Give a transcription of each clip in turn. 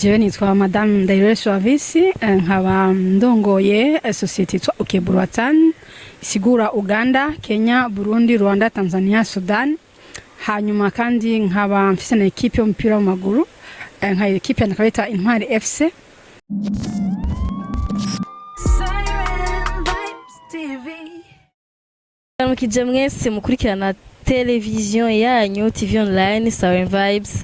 jewe nitwa Madame Ndayirere Suavisi nkaba ndongoye society yitwa Okeburwatan isigura Uganda, Kenya, Burundi, Rwanda, Tanzania, Sudan. Hanyuma kandi nkaba mfise na equipe y'umupira w'amaguru nka equipe nakabita Intwari FC. Mukije mwese mukurikirana television yanyu TV online Siren Vibes.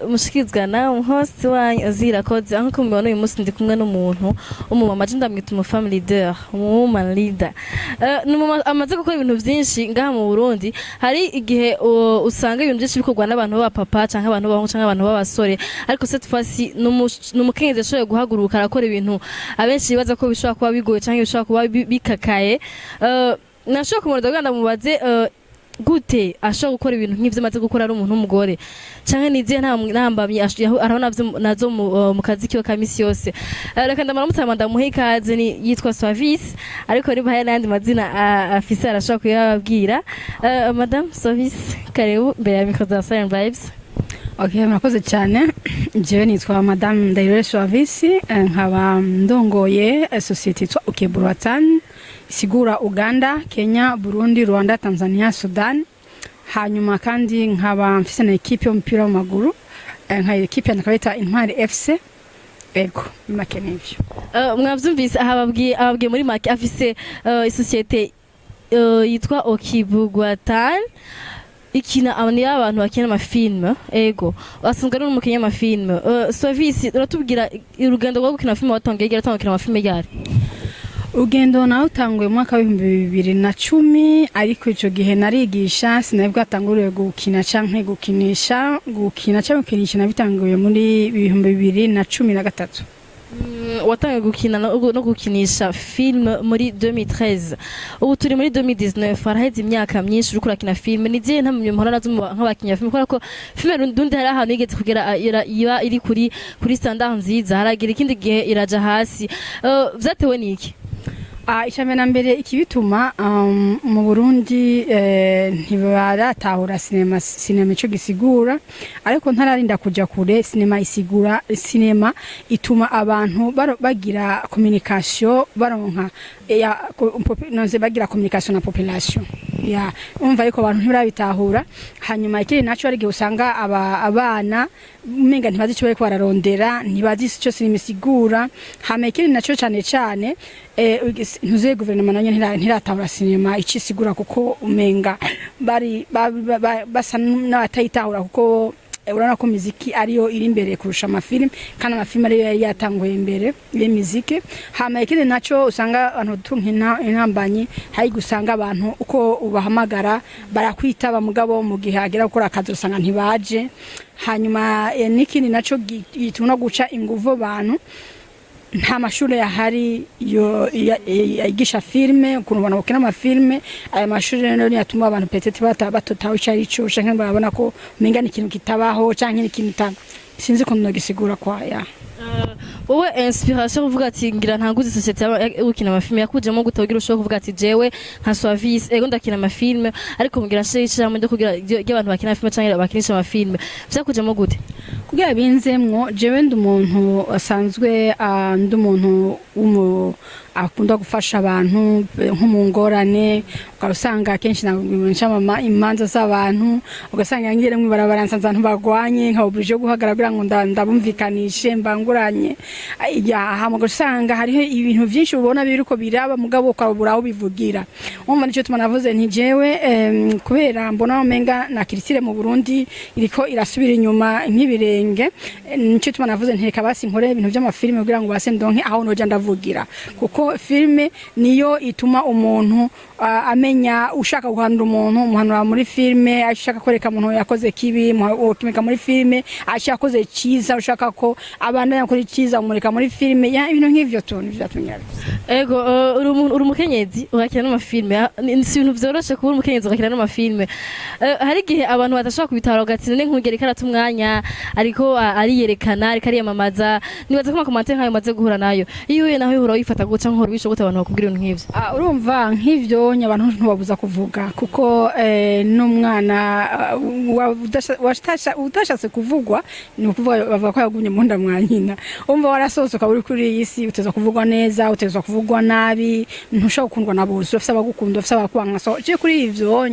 Mushikizwa na host wanyu Azira Code. Anko mubona uyu munsi ndi kumwe n'umuntu umumama je ndamwita umu family leader, woman leader. Amaze gukora ibintu byinshi ngaha mu Burundi. Hari igihe usanga ibintu byinshi bikorwa n'abantu ba papa canke abantu bahungu canke abantu b'abasore, ariko cette fois-ci numukenyeze ashoboye guhaguruka arakora ibintu abenshi bibaza ko bishobora kuba bigoye canke bishobora kuba bikakaye. Nashobora kumurada Uganda mubaze gute ashobora gukora ibintu nk'ivyo maze gukora ari umuntu w'umugore canke niziye ntambamye araho nazo mu kazi kiwe ka misi yose. Reka ndamara ndamuhe ikaze yitwa Suavisi, ariko niba hari n'andi mazina afise arashobora kuyababwira. Madame Suavisi, karibu mbere ya micro za Siren Vibes. Okay, murakoze cyane. Jewe nitwa Madame Ndayirere Suavisi nkaba ndongoye society yitwa Okeburwatan isigura Uganda, Kenya, Burundi, Rwanda, Tanzania, Sudan. Hanyuma kandi nkaba mfise na equipe y'umupira w'amaguru nka equipe nakabita Intwari FC. Ego make n'ivyo. Mwavyumvise ababwiye muri make afise society yitwa Okeburwatan ikina abantu bakina amafilme. Ego asanzwe ari umukenya amafilme. Suavisi, uratubwira urugendo rwo gukina filme watongeye gukina amafilme yari? Ugendo nawe utanguye mu mwaka wa 2010, ariko ico gihe narigisha sinabwo atanguriye gukina canke gukina canke gukinisha nabitanguye muri 2013. Watangiye gukina no gukinisha film muri 2013. Ubu turi muri 2019, haraheze imyaka myinshi uriko urakina film. Niziye ntamye mpora nazo nk'abakinya film kubera ko film ndundi hari ahantu igeze kugera iba iri kuri standard nziza, haragira ikindi gihe iraja hasi. Vyatewe niki? Ichamena mbere ikibituma mu Burundi ntibaratahura cinema ico gisigura, ariko ntararinda kuja kure. Cinema ituma abantu bagira communication, baronka bagira communication na population. Ya umva yuko abantu ntibirabitahura. Hanyuma ikiri naco ari gihe usanga abana umenga ntibazi ico bariko bararondera, ntibazi ico cinema isigura. Hama ikiri naco cyane ntuze guverinoma nanyo ntiratahura cinema ikisigura, kuko umenga bari basa n'abatayitahura, kuko urana ko muziki ariyo iri imbere kurusha amafilme, kandi amafilme ariyo yari yatanguye imbere ye muziki. Hama ikindi naco usanga abantu tunkina inambanyi hayi gusanga abantu uko ubahamagara barakwitaba, mugabo mu gihe agera gukora akazi usanga ntibaje. Hanyuma n'ikindi naco gituna guca inguvu abantu, nta mashuri yahari yigisha filme, ukuntu abantu bakina amafilme. Aya mashuri rero yatuma abantu petete batotaho icarico canke barabona ko umenga ni ikintu kitabaho canke ni ikintu sinzi ko nogisigura kwa ya. Wowe inspiration uvuga ati ngira ntanguze society y'ukina amafilme yakujemo gutagira ushobora kuvuga ati jewe nka Suavisi ego ndakina amafilme, ariko mugira nshishamo nde kugira y'abantu bakina amafilme canke bakinisha amafilme vyakujemo gute? Kugira binzemwo jewe ndi umuntu asanzwe ndi umuntu akunda gufasha abantu nk'umungorane, ugasanga kenshi nabwinsha imanza z'abantu, ugasanga ngire mu barabara nsanza abantu bagwanye nkabuje guhagarara ngo ndabumvikanishe mbanguranye. Hama ugasanga hariho ibintu byinshi ubona biriko biraba, mugabo ukaburaho bivugira. Umva nico tuma navuze nti jewe kubera mbona umenga na kiritire mu Burundi iriko irasubira inyuma nk'ibirenge, nico tuma navuze nti reka basi nkore ibintu by'amafilme kugira ngo base ndonke aho noja ndavugira, kuko filme niyo ituma umuntu amenya ushaka guhanura umuntu umuhanura muri filme, ashaka koreka umuntu yakoze kibi ukimeka muri filme, ashaka koze cyiza ushaka ko abana yakora cyiza umureka muri filme. Ya ibintu nk'ivyo tuntu byatunyara. Ego uri umukenyezi urakina n'amafilme, si ibintu byoroshe kuba umukenyezi urakina n'amafilme. Hari igihe abantu badashaka kubitara ugatsinda nk'ugere karata umwanya ariko ariyerekana ariko ariyamamaza. Nibaza ko amakomante nkayo maze guhura nayo iyo uye naho uhora wifata guca nkora bisho gute abantu bakubwira ibintu nk'ivyo urumva nk'ivyo abantu ntubabuza kuvuga kuko n'umwana udashatse kuvugwa ni ukuvuga bavuga ko yagumye mu nda mwa nyina umva warasosoka uri kuri iyi si uteza kuvugwa neza uteza kuvugwa nabi ntushaka gukundwa na bose ufite abagukunda ufite abakwanga so je kuri ivyo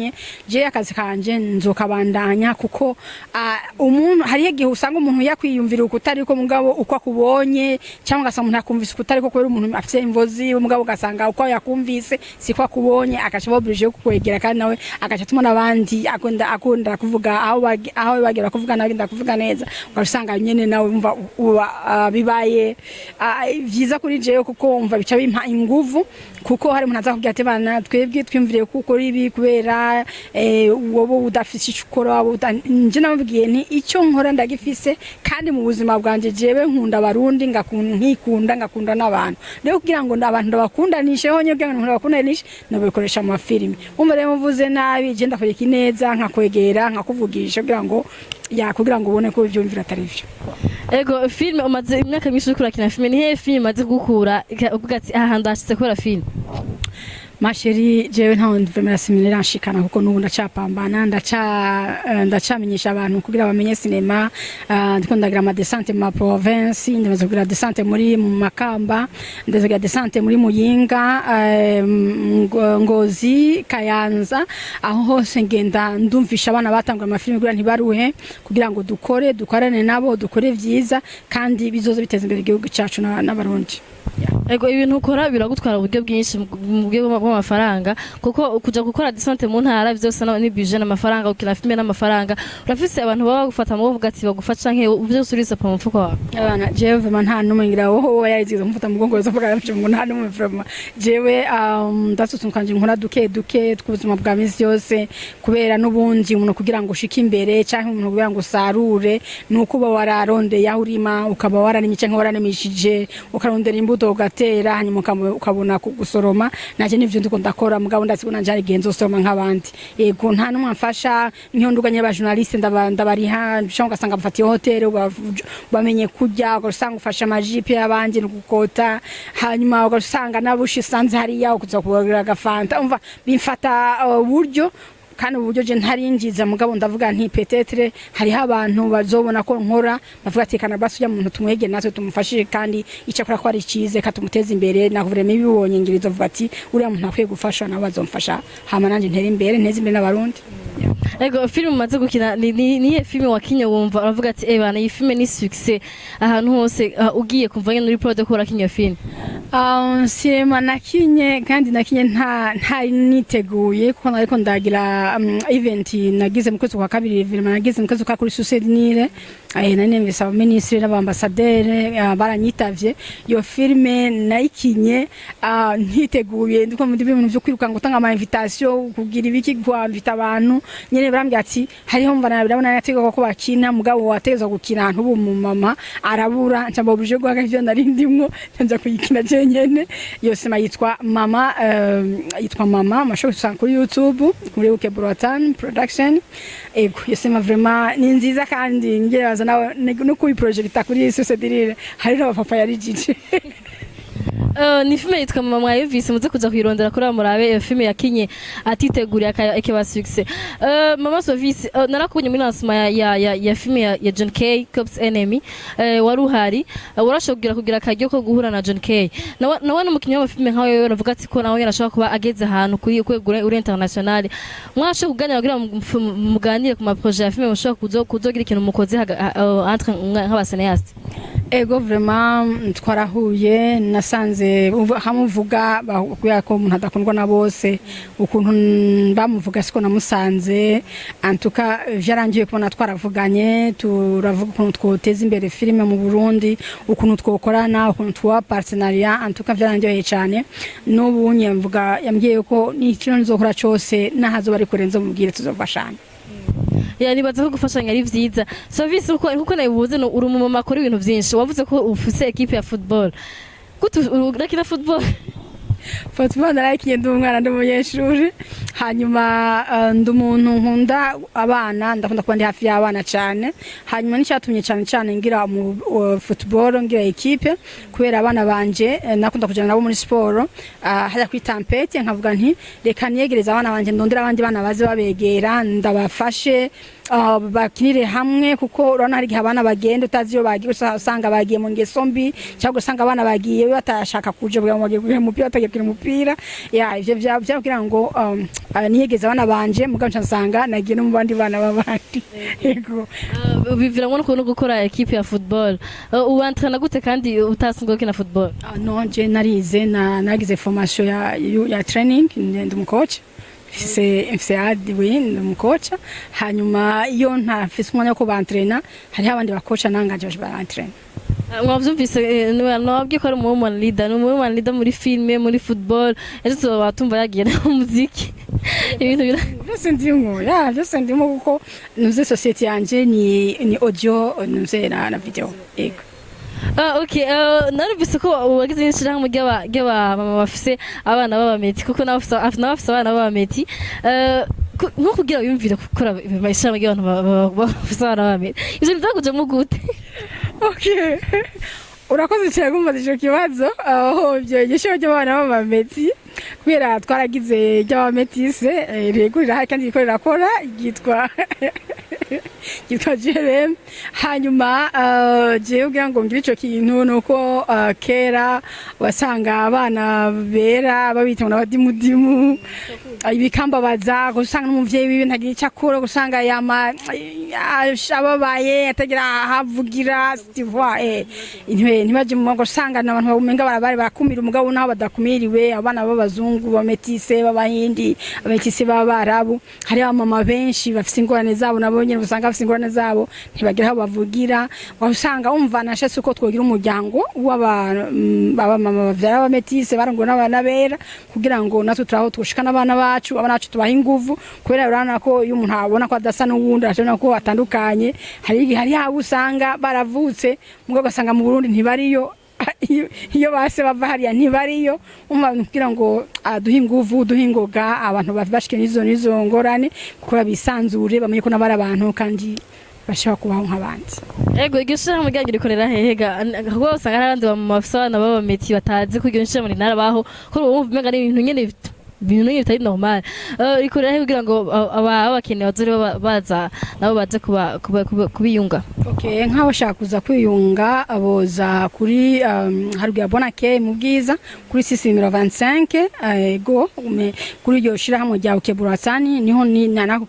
je akazi kanje nzokabandanya kuko umuntu hari igihe usanga umuntu yakwiyumvira ukutari ko mugabo uko akubonye cyangwa gasanga umuntu akumvise ukutari ko kubera umuntu afite imvozi umugabo gasanga uko yakumvise siko akubonye akashobobirije kukwegera kandi nawe akacatuma nabandi akunda kuvuga aho bagira kuvuga nawe ndakuvuga neza ugasanga nyene nawe umva bibaye vyiza kuri jewe kuko umva bica bimpa inguvu kuko hari umuntu azakubwira ati bana twebwe twimviriye kuko ribi kubera wowe udafise icukora nje namubwiye nti icyo nkora ndagifise kandi mu buzima bwanje jewe nkunda abarundi ngakunda n'abantu rero kugira ngo abantu ndabakundanishe ho nyobwe ngo ndabakundanishe nabikoresha mu mafilimi umva rero mvuze nabi je ndakoreka ineza nkakwegera nkakuvugisha kugira ngo ubone ko ibyo mvira atari byo ego filme umaze imyaka myinshi uri kurakina filme ni he filme imaze gukura uvuga ati aha ndashitse kubera filme masheri jewe ntawo ndvemera seminari nshikana kuko nubu ndacapambana ndacamenyesha abantu kugira bamenye sinema ndiko ndagira ama descente mu province ndamaze kugira descente muri Makamba ndazagira descente muri Muyinga Ngozi Kayanza aho hose ngenda ndumvisha abana batangwa amafilme kugira ntibaruhe kugira ngo dukorane nabo dukore vyiza kandi bizoza biteza imbere igihugu cyacu n'abarundi ego ibintu ukora biragutwara uburyo bwinshi mu buryo bw'amafaranga kuko kuja gukora descente mu ntara byose ni budget n'amafaranga ukina filme n'amafaranga urafise abantu baba bagufata mu bavuga ati bagufasha nke byose urisa pa mfuko wawe abana jewe nta numwe ngira wowe yarizize mufata mu gongo zavuga mu nta numwe vraiment jewe ndasutsukanje nkora duke tw'ubuzima bwa misi yose kubera n'ubundi umuntu kugira ngo ushike imbere cyangwa umuntu kugira ngo sarure nuko uba wararonde yahurima ukaba wararimye cyangwa waranemishije ukarondera imbuto ugatera hanyuma ukabona gusoroma naje nivyo ndiko ndakora mugabo ndazibona njari genzo soroma nk'abandi yego nta numwe amfasha nkiyonduganye aba journaliste ndabariha cyangwa gasanga bafatiye hotel bamenye kujya ugasanga ufasha amajipe y'abandi n'ugukota hanyuma ugasanga nabushi sanze hariya ukuza kubagira agafanta umva bimfata buryo kandi uburyo je ntarinjiza mugabo ndavuga nti petetre hari abantu bazobona ko nkora bavuga ati kana basu ya muntu tumwege natwe tumufashije kandi icakora ko ari cize katumuteza imbere nakuvurema ibibonye ngirizo vuga ati uriya muntu akwiye gufasha nawe bazomfasha hama nanje ntera imbere nteza imbere n'abarundi ego filme umaze gukina ni filme wakinye wumva uravuga ati bana iyi filme ni success ahantu hose ugiye kumva nyene uri proud ko urakinye filme sinema nakinye kandi nakinye nta niteguye kuko nariko ndagira event nagize mu kwezi kwa kabiri filme nagize mu kwezi kwa kuri Susednire nane mbisa ministre n'abambasadere baranyitavye yo filme nayikinye ntiteguye ndiko mu bintu byo kwiruka ngo tanga ama invitation kugira ibiki kwamvita abantu nyene barambye ati hariho mbana birabona natego ko bakina mugabo wateza gukina ahantu ubu mu mama arabura cyangwa buje guhaga ivyo narindimwo nza kuyikina nyene yose yitwa mama mashobora gusanga kuri YouTube muri Uke Brotan production ego yose vraiment ni nziza kandi ngiye baza nawe no kuyi project kuri Susednire hari n'abapapa yarijije ni filme yitwa mama mwayumvise muze kuza kwirondera kuri amurabe iyo filme yakinye atiteguriye akaba success mama Sovisi narakubonye muri lancement ya filme ya John K Cops Enemy waruhari warashobora kugira akajyo ko guhura na John K nawe n'umukinnyi wa filme nkawe wewe navuga ati ko nawe yarashaka kuba ageze ahantu kuri kwegura uri international mwashe kuganira kugira muganire ku ma projet ya filme mushaka kuzogira ikintu mukoze entre nk'abaseneaste ego vraiment twarahuye nasanze hamuvuga bakubwira ko umuntu adakundwa na bose ukuntu bamuvuga siko namusanze antuka vyarangiye kubona twaravuganye turavuga ukuntu twoteza imbere filime mu Burundi ukuntu twokorana ukuntu twa partenariat antuka vyarangiye cyane n'ubu nyemvuga yambwiye ko ni ikintu nzokora cyose nahazo bari kurenza mubwire tuzofashanya nibaza ko gufashanya ari vyiza Service kuko nabivuze no uri umumama akora ibintu byinshi wavuze ko ufise equipe ya football urakina football football narayikinye ndi umwana ndi umunyeshuri hanyuma ndi umuntu nkunda abana ndakunda kuba ndi hafi y'abana cyane hanyuma n'icyatumye cyane ngira mu football ngira equipe kubera abana banje nakunda kujana nabo muri sport hajya kuri tampete nkavuga nti reka niyegereza abana banje ndondera abandi bana baze babegera ndabafashe bakinire hamwe kuko urabona hari abana bagenda utazi yo bagiye usanga bagiye mu ngeso mbi cyangwa usanga abana bagiye batashaka kuje bwa mu mupira batagikira umupira ya ivyo byabwira ngo niyegeza abana banje mugabo nsanga nagiye no mu bandi bana babandi yego biviramo no gukora equipe ya football ubantrana gute kandi utasinzwe gukina football no je narize nagize formation ya training ndi mu coach mfise adwin umukocha hanyuma iyo ntafise umwanya wo kubantrena hari abandi bakocha nangaje baje barantrena mwavyumvise nababwiye ko ari woman leader muri filme muri football ejo batumva yagiye na muziki ibintu byose ndimo byose ndimo kuko nuze society yanje ni audio nuze na video ego okay narubise ko wagize n'ishirahamwe ry'abamama bafise abana b'abameti kuko nafise abana b'abameti nko kugira yumvira gukora ishirahamwe ry'abantu bafise abana b'abameti ivyo ndakujemo gute okay urakoze cyane kumva ico kibazo aho byo gisho ry'abana b'abameti kubera twaragize ry'abametise regurira kandi ikorera kora yitwa Jerem hanyuma jewe ugira ngo ngire ico kintu nuko kera wasanga abana bera babita ngo abadimudimu ibikambabaza gusanga n'umuvyeyi wiwe ntagira icyakora gusanga yama ababaye atagira havugira stivwa ntibaje mu gusanga n'abantu babumenga barabari bakumira umugabo naho badakumiriwe abana b'abazungu bametise b'abahindi ametise b'abarabu hari abamama benshi bafise ingorane zabo nabo nyene usanga bafise ingorane zabo ntibagira aho bavugira wasanga umva nashase uko twogira umuryango w'abamama bavyara abametise barongo n'abana bera kugira ngo natwe turaho tushikana abana bacu abana bacu tubaha inguvu kubera urana ko iyo umuntu abona ko adasa n'uwundi arashobora ko atandukanye hari habo usanga baravutse mugabo gasanga mu Burundi ntibariyo iyo base bava hariya ntibariyo kugira ngo duhe inguvu duhe ingoga abantu bashike nizo ngorane kuko bisanzure bamenye ko nabara abantu kandi bashaka kubaho nk'abandi ego igishira mu gyangi rikorera hehega ahubwo usanga narandi bamafisana b'abameti batazi ko igishira muri narabaho ko bumva umenga ni ibintu nyene ibintu bitari normal rikorera kugira ngo abakeneye bazore baza nabo baze kubiyunga okay nkaho bashaka kuza kwiyunga aboza kuri harugya bonake mu bwiza kuri 625 ego kuri iryo shira hamwe rya Ukeburasani niho ni nako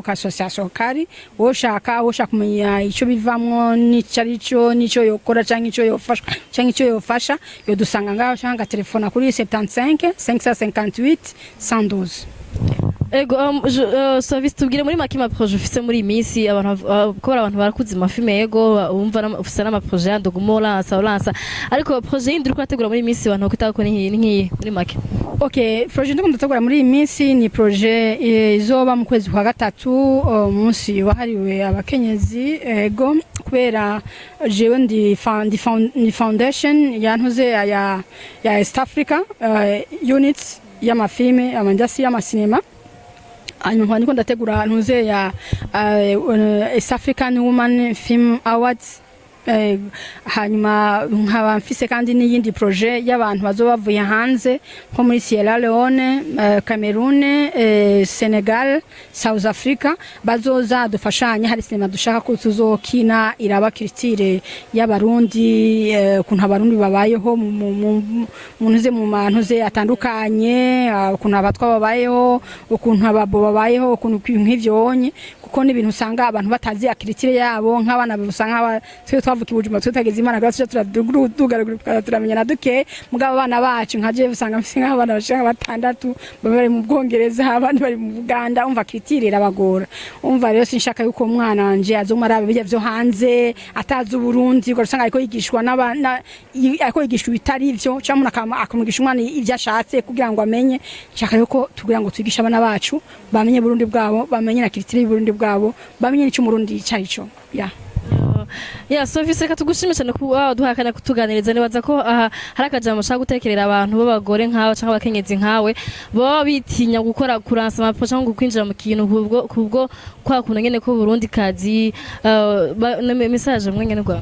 association kari woshaka kumenya ico bivamwo nico yokora canke ico yofasha yo dusanga ngaho cyangwa telefona kuri 75 558 112 ego service tubwire muri makima projet ufise muri iminsi abantu ko abantu barakuze mafime ego umva ufise n'ama projet ndogumora saulansa ariko projet yindi uriko ategura muri iminsi abantu kwitako ni muri make okay projet ndiko ndategura muri iminsi ni projet izoba mu kwezi kwa gatatu umunsi wahariwe abakenyezi ego kubera jewe ndi foundation yantuze ya East Africa units y'amafilme amanjasi y'amasinema hanyuma niko ndategura ntuze ya East African Woman Film Awards hanyuma nkaba mfise kandi n'iyindi projet y'abantu bazobavuye hanze nko muri Sierra Leone Cameroon Senegal South Africa bazoza dufashanya hari sinema dushaka ko tuzokina iraba culture y'abarundi kuntu abarundi babayeho mu ntuze mu mantuze atandukanye kuntu abatwa babayeho ukuntu ababo babayeho ukuntu nk'ivyonye kuko ni ibintu usanga abantu batazi culture yabo nk'abana busanga twavuka ibujuma tutageze Imana gato turadugara turamenya na duke mugabo abana bacu nkaje usanga mfise nk'abana bashaka batandatu bari mu Bwongereza abandi bari mu Uganda umva culture irabagora umva rero sinshaka yuko umwana wanje azomara bijya byo hanze atazi Burundi ngo usanga ariko yigishwa ariko yigishwa bitari ivyo cyangwa akamugisha umwana ivyo ashatse kugira ngo amenye nshaka yuko tugira ngo twigisha abana bacu bamenye Burundi bwabo bamenye na culture y'Uburundi bwabo bamenye n'icyo Murundi cyarico ya ya Sofisi reka tugushime cyane kuba duhakana kutuganiriza nibaza ko hari akajambo shaka gutekerera abantu b'abagore nkawe cyangwa abakenyezi nkawe baba bitinya gukora kuransa amapo cyangwa kwinjira mu kintu kubwo kwa kuntu nyene ko Burundi kazi message mwe nyene gwa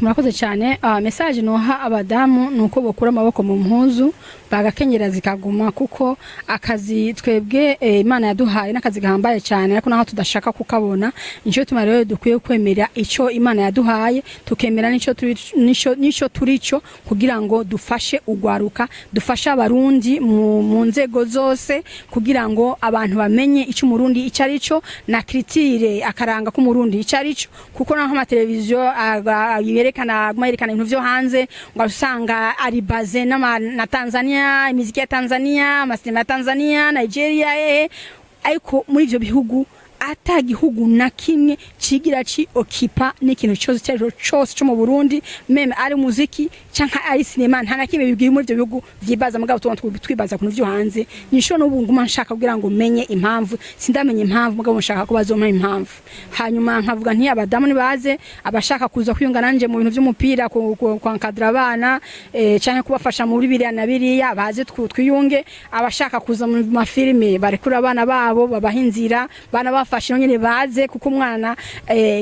murakoze cyane message noha abadamu nuko bokura amaboko mu mpuzu bagakenyera zikaguma kuko akazi twebwe Imana yaduhaye n'akazi gahambaye cyane ariko naho tudashaka kukabona nico tuma rero dukwiye kwemera ico Imana yaduhaye tukemera nico turico kugira ngo dufashe ugwaruka dufasha abarundi mu nzego zose kugira ngo abantu bamenye ico umurundi ico arico na critire akaranga ko umurundi ico arico kuko naho ama televiziyo yerekana ibintu vyo hanze ngo usanga ari baze na Tanzania imiziki ya Tanzania amasema ya Tanzania Nigeria ariko muri ivyo bihugu ata gihugu na kimwe cigira ci okipa n'ikintu cyose cyo mu Burundi meme ari muziki canka ari cinema nta nakimwe bibwira muri ivyo bihugu vyibaza mugabo twibaza kuntu vyo hanze nisho n'ubu nguma nshaka kugira ngo menye impamvu sindamenye impamvu mugabo nshaka ko bazompa impamvu hanyuma nkavuga nti abadamu nibaze abashaka kuza kwiyunga nanje mu bintu vy'umupira kwankadra abana canke kubafasha muri biriya na biriya baze twiyunge abashaka kuza mu mafilme barekura abana babo babahinzira bana bafashe nyene baze kuko umwana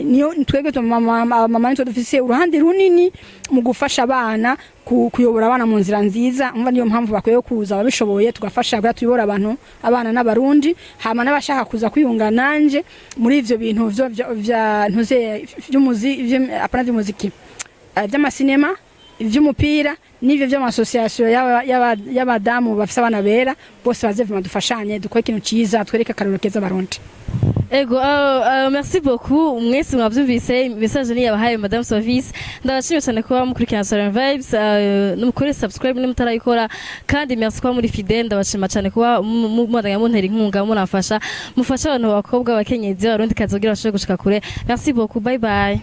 niyo twebwe mama nito dufise uruhande runini mu gufasha abana kuyobora abana mu nzira nziza umva niyo mpamvu bakwiye kuza babishoboye tugafasha bwa tuyobora abana n'abarundi hama n'abashaka kuza kwiyunga nanje muri ivyo bintu vya ntuze vy'umuziki vy'amasinema ivy'umupira n'ivyo vy'amasosiyasiyo y'abadamu bafise abana bera bose bazevuma dufashanye dukore ikintu ciza twereke akarorero keza abarundi Ego merci beaucoup mwese mwavyumvise message ni yabahaye Madame Sofisi ndabashimye cyane kuba mukurikirana Salon Vibes numukore subscribe nimutarayikora kandi merci kuba muri fidèle ndabashima cyane kuba mudanya muntera inkunga munafasha mufasha abantu bakobwa bakenyezi barundi kazogira bashobore gushika kure merci beaucoup bye bye